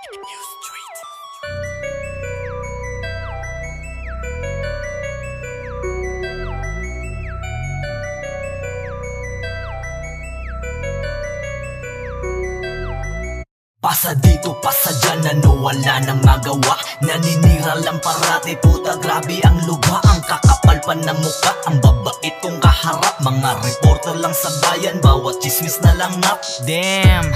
Pasa dito, pasa dyan, ano wala nang magawa. Naninira lang parati, puta grabe ang luha. Ang kakapal pa na muka, ang babait kong kaharap. Mga reporter lang sa bayan, bawat chismis na lang nap. Damn,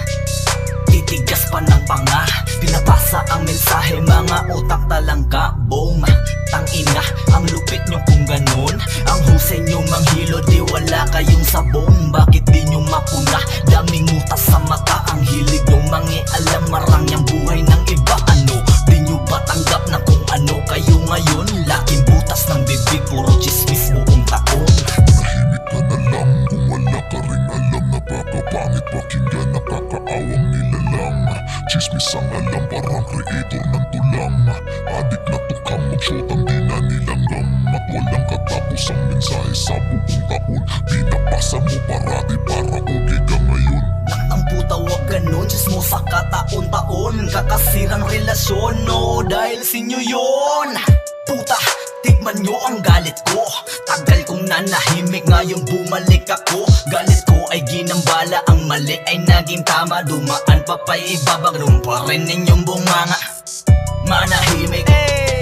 titigas pa ng panga, pinapasa ang mensahe, mga utak talangka. Boom, tangina, ang lupit nyo kung ganun. Ang husay nyo manghilo, di wala kayong sabong. Bakit di nyo mapuna, daming utas sa mata. Ang hilig nyo mangialam, marangyang buhay ng iba. Ano, di nyo ba tanggap na kung ano kayo ngayon? Laking butas ng bibig, puro chismis buong taon. Tahimik ka na lang kung wala ka rin alam. Napakapangit pakinggan, nakakaawang nilalang. Chismis ang alam, parang creator ng tulang. Adik na tukang magsyotang di na nilanggam. At walang katapos ang mensahe sa buong taon. Pinapasa mo parati para okay ka ngayon. Ang puta wag ganun, chismosa ka taon-taon. Kakasirang relasyon, no, dahil sinyo yun. Puta, tikman nyo ang galit ko. Tagal kong nanahimik, ngayon bumalik ako. Galit ko ay ginambala, ang mali ay naging tama. Dumaan pa pa'y ibabagong pa rin ninyong bunganga. Manahimik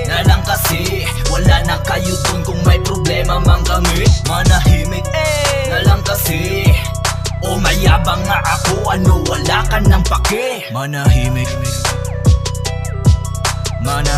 na lang kasi wala na kayo dun kung may problema mang kami. Manahimik na lang kasi o mayabang nga ako, ano wala ka ng pake. Manahimik, manahimik.